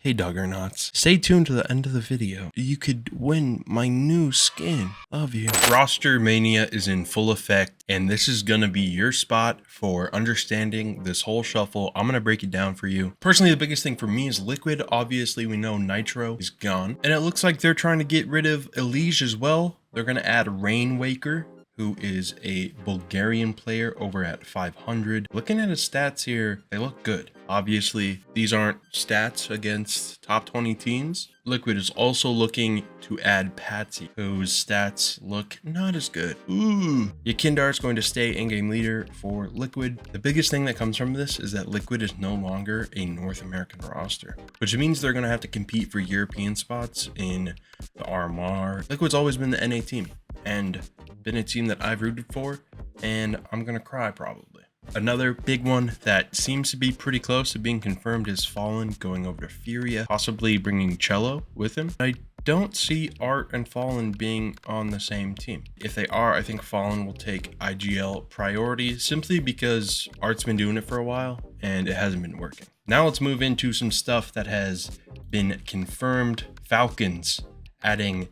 Hey Duggernauts, stay tuned to the end of the video. You could win my new skin. Love you. Roster mania is in full effect, and this is gonna be your spot for understanding this whole shuffle. I'm gonna break it down for you. Personally, the biggest thing for me is Liquid. Obviously, we know Nitro is gone, and it looks like they're trying to get rid of Elige as well. They're gonna add Rainwaker, who is a Bulgarian player over at 500. Looking at his stats here, they look good. Obviously, these aren't stats against top 20 teams. Liquid is also looking to add Patsy, whose stats look not as good. Ooh. Yakindar is going to stay in-game leader for Liquid. The biggest thing that comes from this is that Liquid is no longer a North American roster, which means they're going to have to compete for European spots in the RMR. Liquid's always been the NA team and been a team that I've rooted for, and I'm going to cry probably. Another big one that seems to be pretty close to being confirmed is Fallen going over to Furia, possibly bringing Cello with him. I don't see Art and Fallen being on the same team. If they are, I think Fallen will take IGL priority simply because Art's been doing it for a while and it hasn't been working. Now let's move into some stuff that has been confirmed. Falcons adding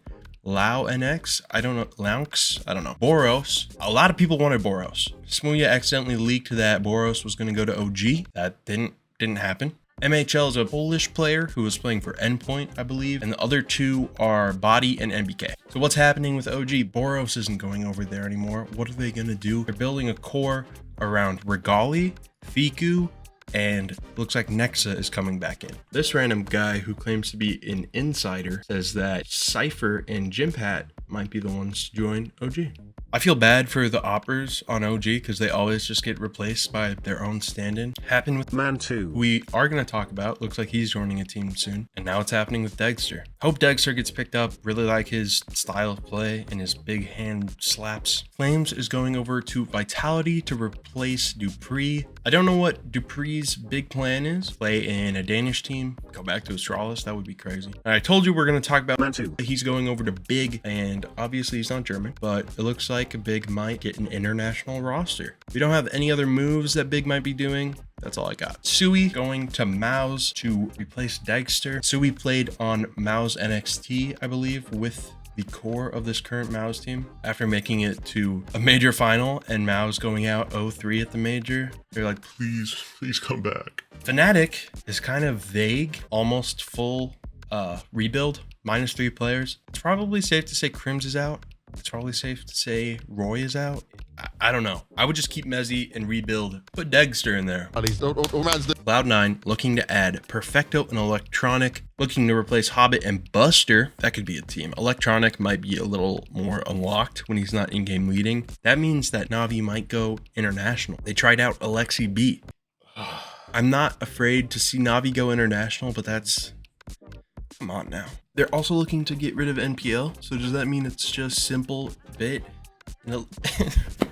Lau NX, I don't know, Launx, I don't know. Boros, a lot of people wanted Boros. Smooya accidentally leaked that Boros was going to go to OG. That didn't happen. MHL is a Polish player who was playing for Endpoint, I believe, and the other two are Body and NBK. So what's happening with OG? Boros isn't going over there anymore. What are they going to do? They're building a core around Regali, Fiku, and looks like Nexa is coming back in. This random guy who claims to be an insider says that Cypher and Jimpat might be the ones to join OG. I feel bad for the oppers on OG because they always just get replaced by their own stand-in. Happened with Man2. We are going to talk about. Looks like he's joining a team soon. And now it's happening with Dexter. Hope Dexter gets picked up. Really like his style of play and his big hand slaps. Flames is going over to Vitality to replace Dupree. I don't know what Dupree's big plan is. Play in a Danish team. Go back to Astralis. That would be crazy. And I told you we're going to talk about Man2. He's going over to Big, and obviously he's not German, but it looks like Big might get an international roster. We don't have any other moves that Big might be doing. That's all I got. Sui going to Mouse to replace Dexter. Sui played on Mouse NXT, I believe, with the core of this current Mouse team. After making it to a major final and Mouse going out 0-3 at the major, they're like, please come back. Fnatic is kind of vague, almost full rebuild, -3 players. It's probably safe to say Crims is out. It's probably safe to say Roy is out. I don't know. I would just keep Mezzy and rebuild. Put Dexter in there. Cloud9 looking to add Perfecto and Electronic. Looking to replace Hobbit and Buster. That could be a team. Electronic might be a little more unlocked when he's not in-game leading. That means that Navi might go international. They tried out Alexi B. I'm not afraid to see Navi go international, but that's... Come on now. They're also looking to get rid of NPL. So does that mean it's just simple bit and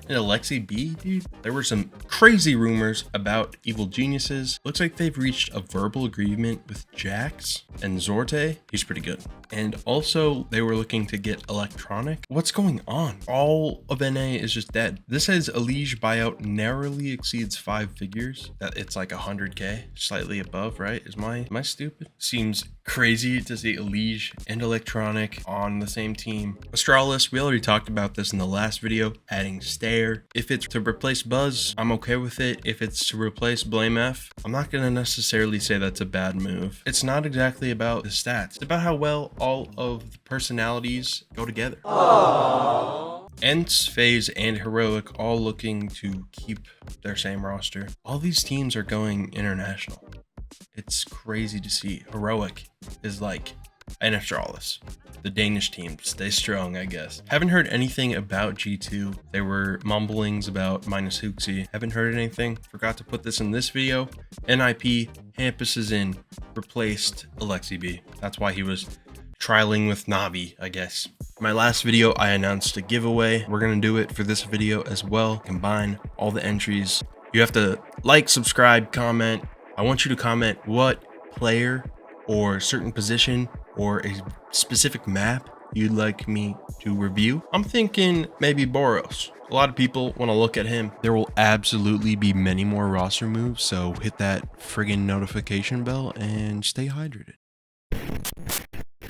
Alexi B, dude? There were some crazy rumors about Evil Geniuses. Looks like they've reached a verbal agreement with Jax and Zorte. He's pretty good. And also they were looking to get Electronic. What's going on? All of NA is just dead. This says Elige buyout narrowly exceeds 5 figures. That it's like 100K, slightly above, right? Am I stupid? Seems crazy to see Elige and Electronic on the same team. Astralis, we already talked about this in the last video, adding Stare. If it's to replace Buzz, I'm okay with it. If it's to replace Blame F, I'm not going to necessarily say that's a bad move. It's not exactly about the stats. It's about how well all of the personalities go together. Aww. Ents, FaZe, and Heroic all looking to keep their same roster. All these teams are going international. It's crazy to see. Heroic is like an Astralis. The Danish team, stay strong, I guess. Haven't heard anything about G2. There were mumblings about -Hooksy. Haven't heard anything. Forgot to put this in this video. NIP, Hampus is in, replaced Alexi B. That's why he was trialing with Navi, I guess. My last video, I announced a giveaway. We're gonna do it for this video as well. Combine all the entries. You have to like, subscribe, comment. I want you to comment what player or certain position or a specific map you'd like me to review. I'm thinking maybe Boros. A lot of people want to look at him. There will absolutely be many more roster moves, so hit that friggin' notification bell and stay hydrated.